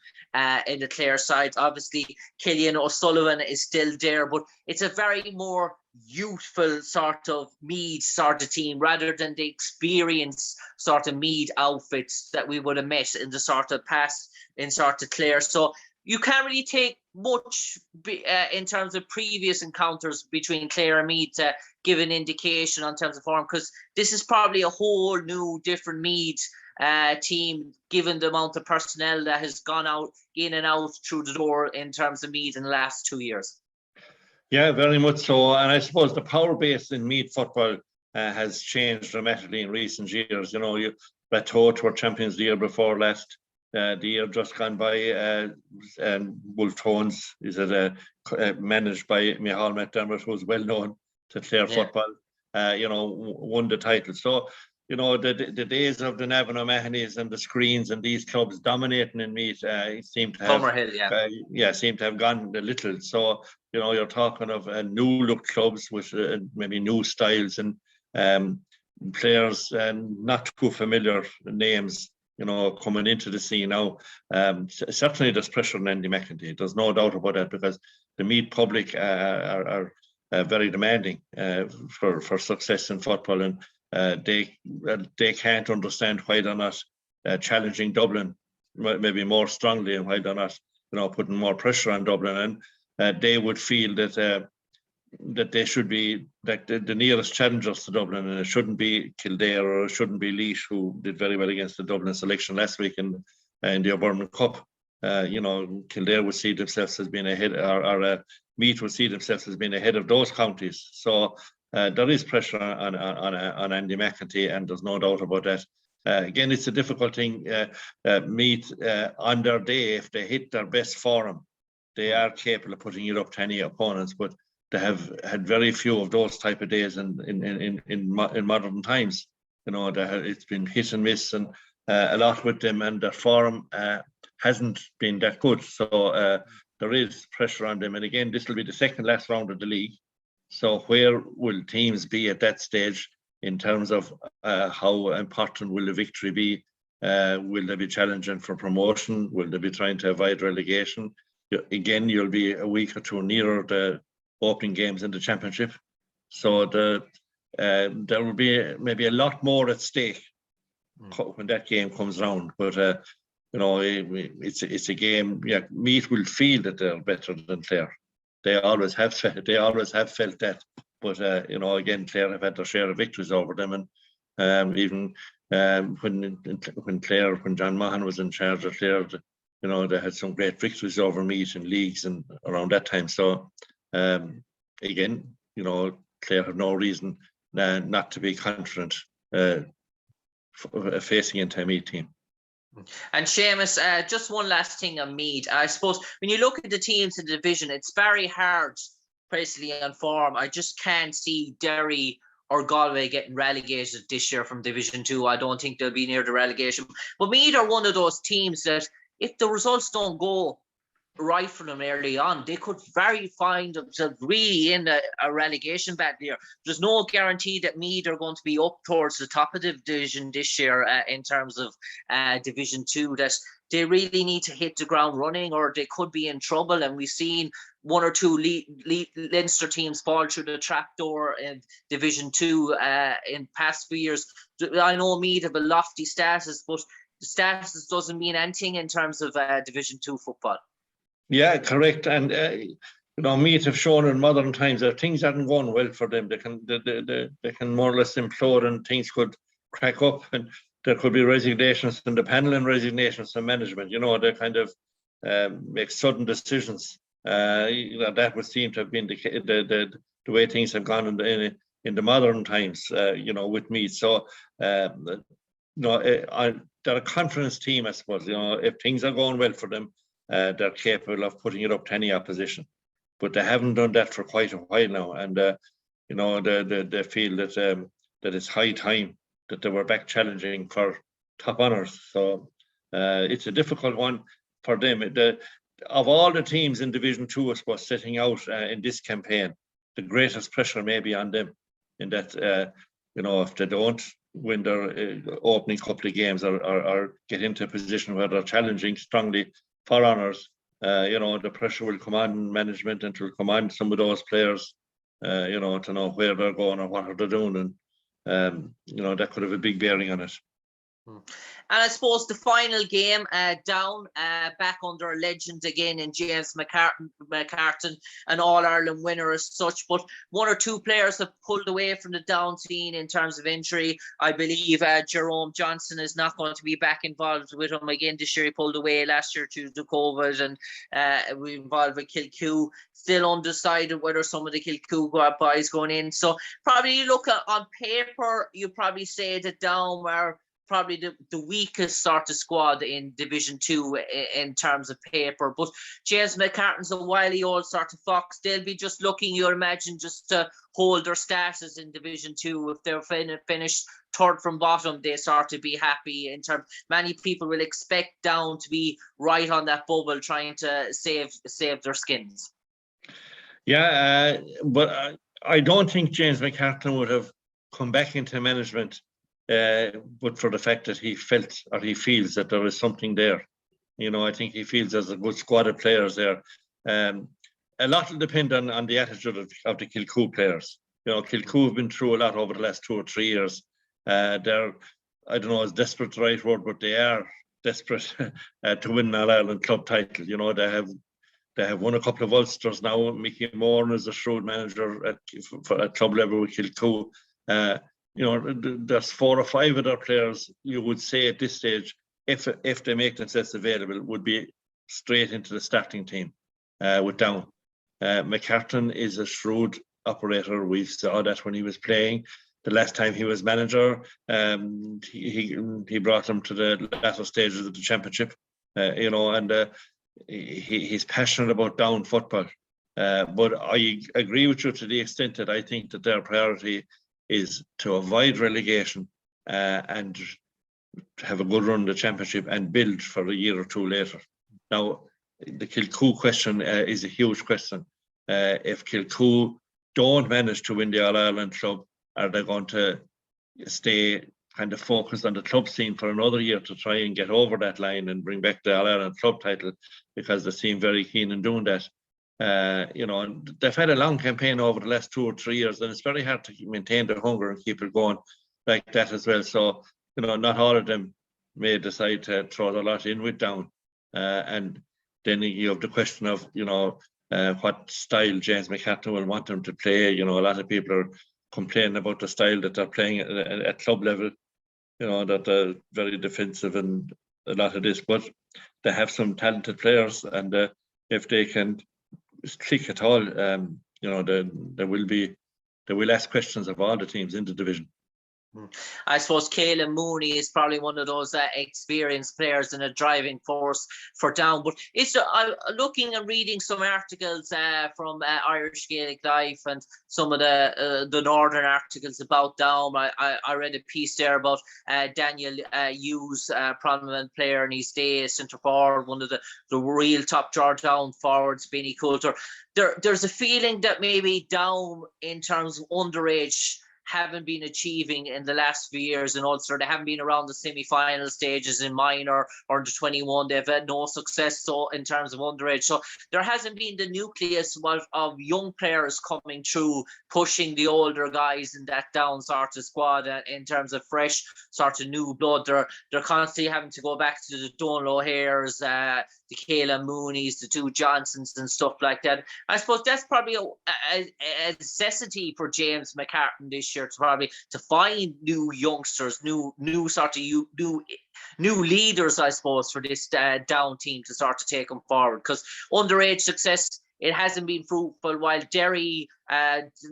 in the Clare side. Obviously, Killian O'Sullivan is still there, but it's a very more youthful sort of Meath sort of team, rather than the experienced sort of Meath outfits that we would have met in the sort of past in sort of Clare. So you can't really take much in terms of previous encounters between Clare and Meath to give an indication on terms of form, because this is probably a whole new different Meath team, given the amount of personnel that has gone out in and out through the door in terms of Meath in the last 2 years. Yeah, very much so. And I suppose the power base in Meath football has changed dramatically in recent years. Brett were champions the year before last. The year just gone by, and Wolf Tones is managed by Micheál McDermott, who's well known to Clare football. Won the title. So, the days of the Navan O'Mahony's and the Screens and these clubs dominating in Meath seem to have seem to have gone a little. So, you're talking of new look clubs with maybe new styles and players and not too familiar names, coming into the scene now. Certainly there's pressure on Andy McEntee. There's no doubt about that, because the Meath public are very demanding for success in football, and they can't understand why they're not challenging Dublin maybe more strongly, and why they're not putting more pressure on Dublin, and they would feel that they should be like the nearest challengers to Dublin, and it shouldn't be Kildare or it shouldn't be Laois, who did very well against the Dublin selection last week in the O'Byrne Cup. Kildare would see themselves as being ahead, or Meath would see themselves as being ahead of those counties. So there is pressure on Andy McEntee, and there's no doubt about that. Again, it's a difficult thing. Meath, on their day, if they hit their best form, they are capable of putting it up to any opponents, but they have had very few of those type of days in modern times. It's been hit and miss, and a lot with them, and their form hasn't been that good. So there is pressure on them. And again, this will be the second last round of the league. So where will teams be at that stage in terms of how important will the victory be? Will they be challenging for promotion? Will they be trying to avoid relegation? Again, you'll be a week or two nearer the opening games in the championship. So there will be maybe a lot more at stake when that game comes round. But it's a game. Yeah, Meath will feel that they're better than Clare. They always have felt that. But again, Clare have had their share of victories over them, and even when John Mahan was in charge of Clare, they had some great victories over Meath in leagues and around that time. So again, Clare have no reason not to be confident facing into a Meath team. And Seamus, just one last thing on Meath. I suppose when you look at the teams in the division, it's very hard, basically, on form. I just can't see Derry or Galway getting relegated this year from Division 2. I don't think they'll be near the relegation. But Meath are one of those teams that if the results don't go right for them early on, they could find themselves really in a relegation battle here. There's no guarantee that Meath are going to be up towards the top of the division this year in terms of Division 2. That they really need to hit the ground running or they could be in trouble. And we've seen one or two Leinster teams fall through the trapdoor in Division 2 in past few years. I know Meath have a lofty status, but the status doesn't mean anything in terms of Division 2 football. Yeah, correct. And Meath have shown in modern times that things haven't gone well for them. They can more or less implode and things could crack up, and there could be resignations in the panel and resignations from management. They kind of make sudden decisions. That would seem to have been the way things have gone in the modern times. With Meath. So they're a confidence team, I suppose. If things are going well for them, they're capable of putting it up to any opposition, but they haven't done that for quite a while now, and they feel that it's high time that they were back challenging for top honours. So it's a difficult one for them. Of all the teams in Division 2, I suppose, setting out in this campaign, the greatest pressure may be on them in that if they don't win their opening couple of games or get into a position where they're challenging strongly for honours, the pressure will come on management and it will come on some of those players, to know where they're going or what are they doing, and that could have a big bearing on it. And I suppose the final game down back under a legend again in James McCartan, an All-Ireland winner as such, but one or two players have pulled away from the down scene in terms of injury. I believe Jerome Johnson is not going to be back involved with him again this year. He pulled away last year due to COVID, and we involved with Kilcoo. Still undecided whether some of the Kilcoo boys going in. So probably you look on paper, you probably say that down were probably the weakest sort of squad in Division 2 in terms of paper. But James McCartan's a wily old sort of fox. They'll be just looking, you imagine, just to hold their status in Division 2. If they're finished third from bottom, they sort of be happy. In terms, many people will expect Down to be right on that bubble, trying to save their skins. Yeah, but I don't think James McCartan would have come back into management but for the fact that he felt or he feels that there is something there. I think he feels there's a good squad of players there. A lot will depend on the attitude of the Kilcoo players. Kilcoo have been through a lot over the last 2 or 3 years. They're, I don't know, is desperate the right word, but they are desperate to win an All-Ireland club title. They have won a couple of Ulsters now. Mickey Moran is a shrewd manager at club level with Kilcoo. There's 4 or 5 of their players, you would say at this stage, if they make themselves available, would be straight into the starting team with Down. McCartan is a shrewd operator. We saw that when he was playing. The last time he was manager, he brought them to the latter stages of the championship, and he's passionate about Down football. But I agree with you to the extent that I think that their priority is to avoid relegation and have a good run in the championship and build for a year or two later. Now, the Kilcoo question is a huge question. If Kilcoo don't manage to win the All-Ireland club, are they going to stay kind of focused on the club scene for another year to try and get over that line and bring back the All-Ireland club title, because they seem very keen in doing that. And they've had a long campaign over the last 2 or 3 years, and it's very hard to maintain the hunger and keep it going like that as well. So, not all of them may decide to throw the lot in with Down. And then you have the question of, what style James McCartney will want them to play. A lot of people are complaining about the style that they're playing at club level, that they're very defensive and a lot of this, but they have some talented players, and if they can click at all, they will ask questions of all the teams in the division. I suppose Caelan Mooney is probably one of those experienced players and a driving force for Down. But it's looking and reading some articles from Irish Gaelic Life and some of the northern articles about Down. I read a piece there about Daniel Hughes, prominent player in his day, centre forward, one of the real top Georgetown forwards, Benny Coulter. There's a feeling that maybe Down, in terms of underage, haven't been achieving in the last few years in Ulster. They haven't been around the semi-final stages in minor or under 21. They've had no success so in terms of underage. So there hasn't been the nucleus of young players coming through, pushing the older guys in that Down sort of squad in terms of fresh sort of new blood. They're constantly having to go back to the Donal O'Hares, the Caelan Moonies, the two Johnsons and stuff like that. I suppose that's probably a necessity for James McCartney this year, to find new youngsters, new sort of new leaders, I suppose, for this Down team to start to take them forward. Because underage success, it hasn't been fruitful, while Derry,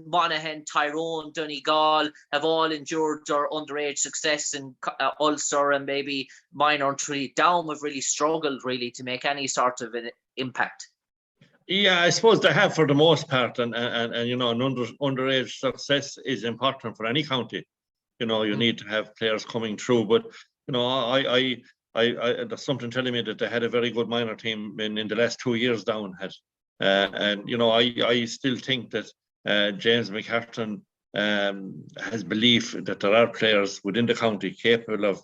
Monaghan, Tyrone, Donegal have all endured their underage success in Ulster and maybe minor and three. Down have really struggled really to make any sort of an impact. Yeah, I suppose they have for the most part, and underage success is important for any county. You need to have players coming through, but I there's something telling me that they had a very good minor team in the last 2 years. Down had, and I still think that James McCartney has belief that there are players within the county capable of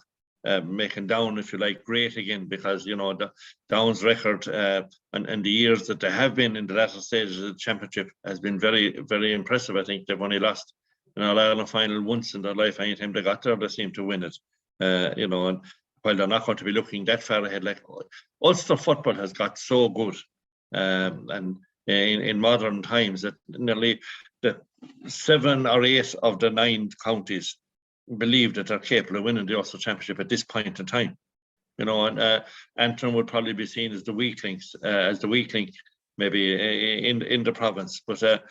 making Down, if you like, great again, because the Down's record and the years that they have been in the latter stages of the championship has been very, very impressive. I think they've only lost an All-Ireland final once in their life. Anytime they got there, they seem to win it. And while they're not going to be looking that far ahead, like Ulster football has got so good, and in modern times that nearly the 7 or 8 of the 9 counties believe that they're capable of winning the Ulster Championship at this point in time. And Antrim would probably be seen as the weakling maybe in the province. But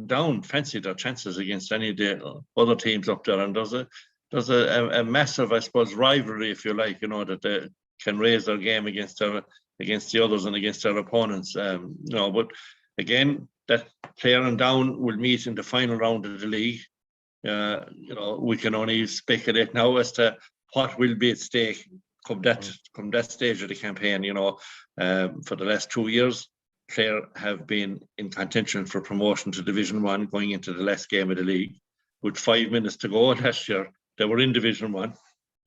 Down fancy their chances against any of the other teams up there, and there's a massive, I suppose, rivalry, if you like, that they can raise their game against the others and against their opponents. But again, that Clare and Down will meet in the final round of the league. We can only speculate now as to what will be at stake come that stage of the campaign. For the last 2 years, Clare have been in contention for promotion to Division 1 going into the last game of the league. With 5 minutes to go last year, they were in Division 1,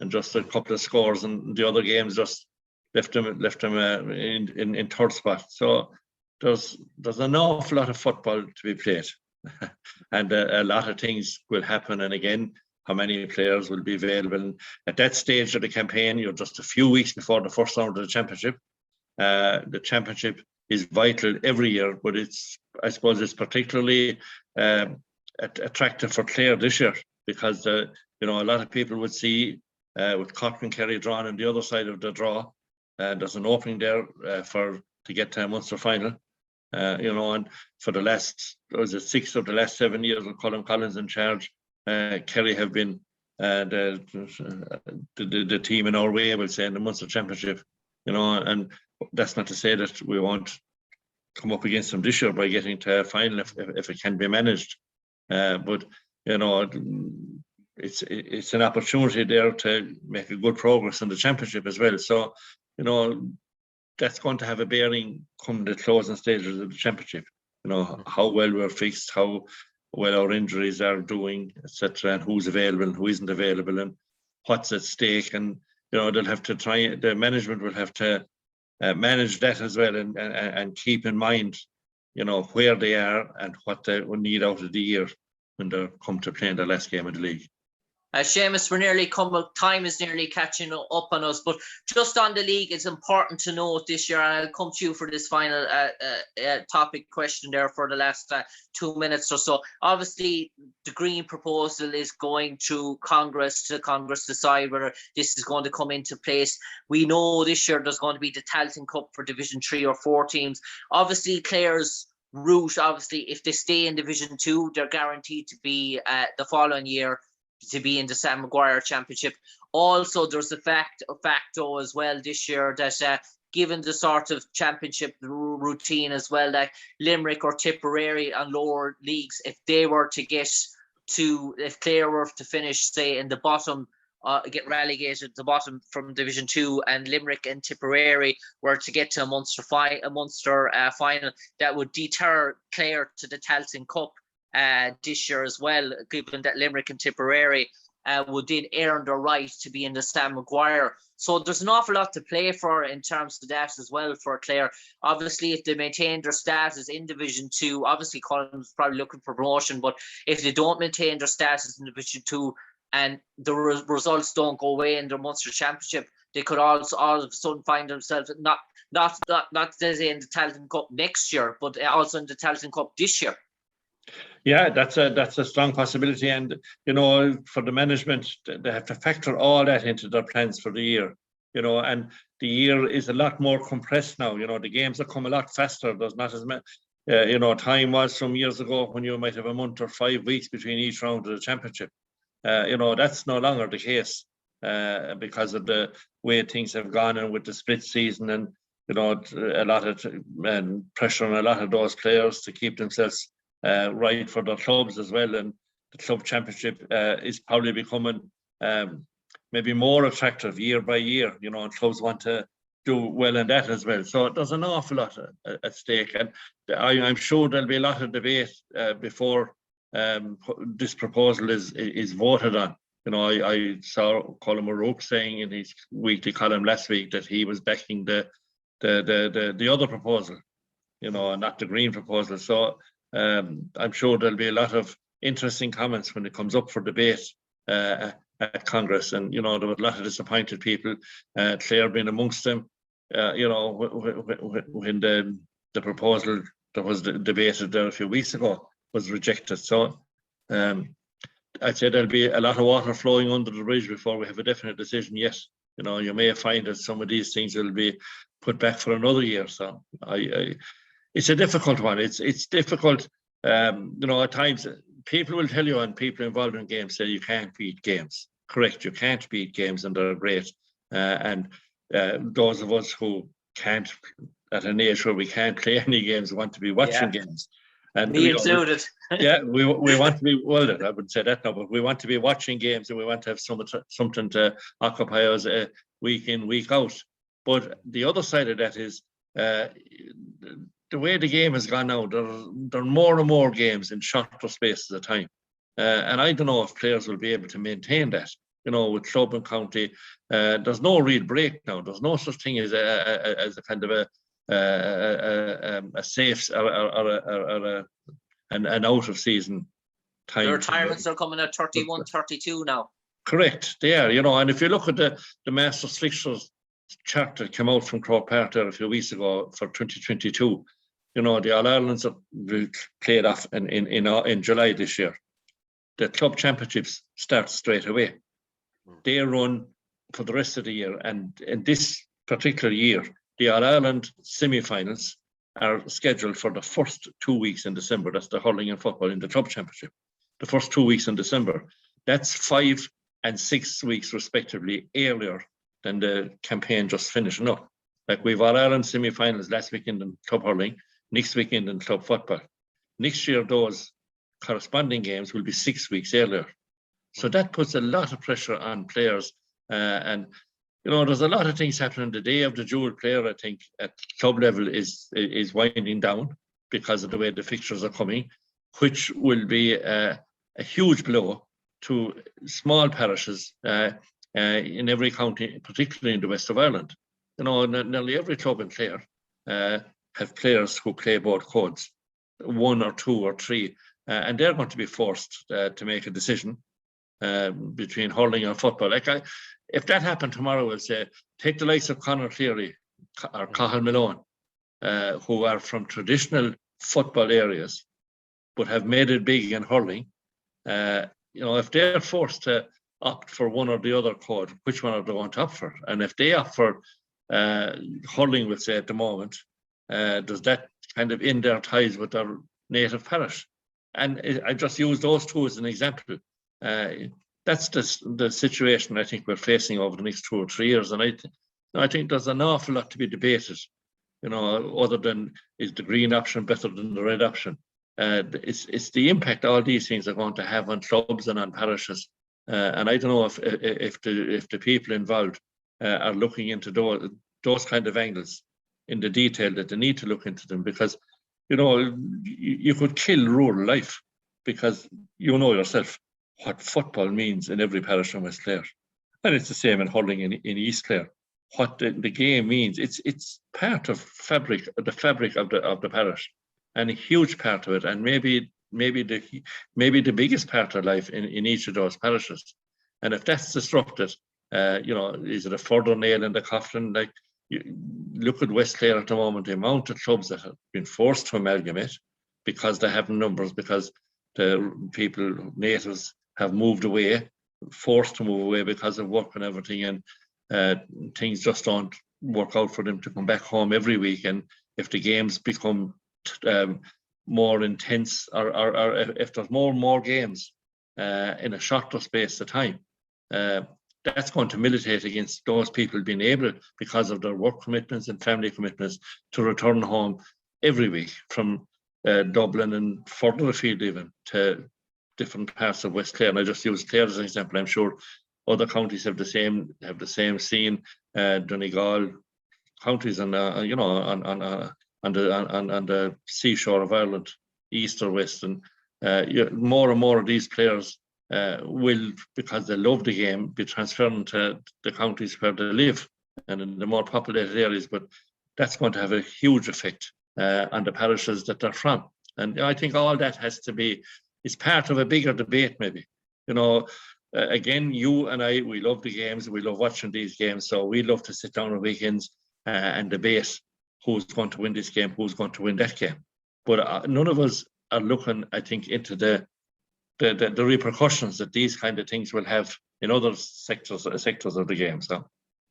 and just a couple of scores and the other games just left them in third spot. So there's an awful lot of football to be played. And a lot of things will happen, and again, how many players will be available. And at that stage of the campaign, you're just a few weeks before the first round of the championship. The championship is vital every year, but I suppose it's particularly attractive for Clare this year, because a lot of people would see with Cork and Kerry drawn on the other side of the draw, there's an opening there to get to a Munster final. And for the last 6 of the last 7 years with Colin Collins in charge, Kerry have been the team in our way, I would say, in the Munster Championship. And that's not to say that we won't come up against them this year by getting to a final if it can be managed. But it's an opportunity there to make a good progress in the championship as well. So that's going to have a bearing come the closing stages of the championship. How well we're fixed, how well our injuries are doing, etc., and who's available and who isn't available. And what's at stake, and they'll have to try. The management will have to manage that as well, and keep in mind, where they are and what they will need out of the year when they come to playing the last game of the league. Seamus, time is nearly catching up on us, but just on the league, it's important to note this year, and I'll come to you for this final topic question there for the last 2 minutes or so. Obviously, the Green proposal is going to Congress decide whether this is going to come into place. We know this year there's going to be the Tailteann Cup for Division 3 or 4 teams. Obviously, Clare's route, if they stay in Division 2, they're guaranteed to be the following year to be in the Sam Maguire Championship. Also, there's a facto as well this year that given the sort of championship routine as well, that Limerick or Tipperary and lower leagues, if Clare were to finish, say, in the bottom, get relegated at the bottom from Division 2, and Limerick and Tipperary were to get to a Munster final, that would deter Clare to the Tailteann Cup this year as well, given that Limerick and Tipperary would then earn the right to be in the Sam Maguire. So there's an awful lot to play for in terms of that as well for Clare. Obviously, if they maintain their status in Division 2, obviously Colin's probably looking for promotion, but if they don't maintain their status in Division 2 and the results don't go away in their Munster Championship, they could also all of a sudden find themselves not in the Tailteann Cup next year, but also in the Tailteann Cup this year. Yeah, that's a strong possibility, and for the management, they have to factor all that into their plans for the year. And the year is a lot more compressed now. The games have come a lot faster. There's not as much. Time was some years ago when you might have a month or 5 weeks between each round of the championship. That's no longer the case because of the way things have gone, and with the split season, and a lot of pressure on a lot of those players to keep themselves right for their clubs as well. And the club championship is probably becoming maybe more attractive year by year, and clubs want to do well in that as well. So there's an awful lot at stake, and I'm sure there'll be a lot of debate before this proposal is voted on. I saw Colin O'Rourke saying in his weekly column last week that he was backing the other proposal, not the Green proposal. So I'm sure there'll be a lot of interesting comments when it comes up for debate at Congress, and there were a lot of disappointed people, Clare being amongst them. When the proposal that was debated there a few weeks ago was rejected. So I'd say there'll be a lot of water flowing under the bridge before we have a definite decision yet. You may find that some of these things will be put back for another year. So it's a difficult one. It's difficult. At times people will tell you, and people involved in games say you can't beat games. Correct, you can't beat games, and they're great. And those of us who can't, at an age where we can't play any games, want to be watching games. And me included. We want to be, well, I wouldn't say that now, but we want to be watching games, and we want to have something to occupy us week in, week out. But the other side of that is the way the game has gone now, there are more and more games in shorter spaces of time. And I don't know if players will be able to maintain that. With club and county, there's no real break now. There's no such thing as a kind of a safe or an out of season time. The retirements are coming at 31, 32 now. Correct, they are. And if you look at the Masters fixtures chart that came out from Croke Park there a few weeks ago for 2022, the All-Irelands are played off in July this year. The club championships start straight away. They run for the rest of the year, and in this particular year, the All-Ireland semi-finals are scheduled for the first 2 weeks in December. That's the hurling and football in the club championship. The first 2 weeks in December. That's 5 and 6 weeks respectively earlier than the campaign just finishing up. Like we've All-Ireland semi-finals last weekend in club hurling, next weekend in club football. Next year, those corresponding games will be 6 weeks earlier. So that puts a lot of pressure on players. And there's a lot of things happening. The day of the dual player, I think, at club level is winding down because of the way the fixtures are coming, which will be a huge blow to small parishes in every county, particularly in the west of Ireland. You know, nearly every club in Clare have players who play both codes, 1 or 2 or 3, and they're going to be forced to make a decision between hurling and football. Like if that happened tomorrow, we'll say, take the likes of Conor Cleary or Cathal Malone, who are from traditional football areas, but have made it big in hurling. You know, if they're forced to opt for one or the other code, which one are they going to opt for? And if they opt for hurling, we'll say at the moment, does that kind of end their ties with their native parish? And I just use those two as an example. That's the situation I think we're facing over the next 2 or 3 years. And I think there's an awful lot to be debated, you know, other than is the green option better than the red option? It's the impact all these things are going to have on clubs and on parishes. And I don't know if the people involved are looking into those kind of angles in the detail that they need to look into them, because, you know, you could kill rural life, because you know yourself what football means in every parish in West Clare. And it's the same in hurling in East Clare. What the game means, it's part of the fabric of the parish, and a huge part of it, and maybe the biggest part of life in each of those parishes. And if that's disrupted, you know, is it a further nail in the coffin? Like, look at West Clare at the moment, the amount of clubs that have been forced to amalgamate because they have numbers, because the natives have moved away, forced to move away because of work and everything, and things just don't work out for them to come back home every week. And if the games become more intense, or if there's more and more games in a shorter space of time, that's going to militate against those people being able, because of their work commitments and family commitments, to return home every week from Dublin and further afield even to different parts of West Clare. And I just use Clare as an example. I'm sure other counties have the same scene. Donegal counties on you know, on the seashore of Ireland, east or west, and more and more of these players will, because they love the game, be transferring to the counties where they live and in the more populated areas. But that's going to have a huge effect on the parishes that they're from. And I think all that is part of a bigger debate, maybe. You know, again, you and I, we love the games, we love watching these games, so we love to sit down on weekends and debate who's going to win this game, who's going to win that game. But none of us are looking, I think, into the repercussions that these kind of things will have in other sectors of the game. So,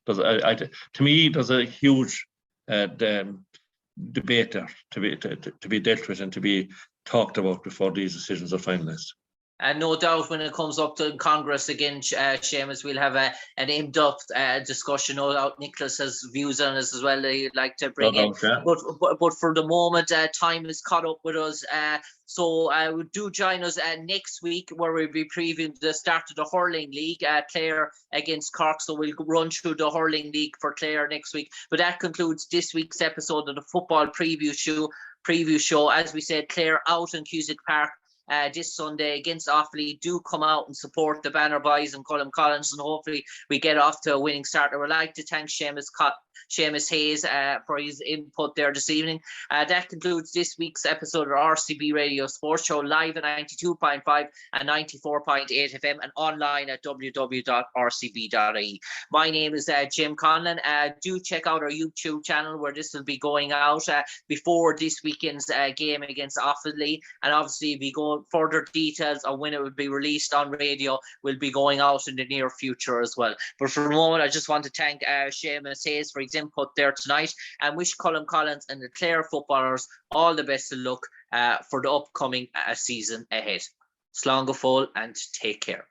to me, there's a huge debate there to be dealt with and to be talked about before these decisions are finalised. And no doubt when it comes up to Congress again, Seamus, we'll have an in-depth discussion. No doubt Nicholas has views on this as well that he'd like to bring in. Yeah. But for the moment, time is caught up with us. So do join us next week, where we'll be previewing the start of the hurling league, Clare against Cork. So we'll run through the hurling league for Clare next week. But that concludes this week's episode of the football preview show. As we said, Clare out in Cusack Park this Sunday against Offaly. Do come out and support the Banner Boys and Colm Collins, and hopefully we get off to a winning start. I would like to thank Seamus Hayes for his input there this evening. That concludes this week's episode of RCB Radio Sports Show, live at 92.5 and 94.8 FM and online at www.rcb.ie. My name is Jim Conlan. Do check out our YouTube channel, where this will be going out before this weekend's game against Offaly, and obviously we go further details on when it will be released on radio will be going out in the near future as well. But for the moment, I just want to thank Seamus Hayes for his input there tonight, and wish Colm Collins and the Clare footballers all the best of luck for the upcoming season ahead. Slán go fóill and take care.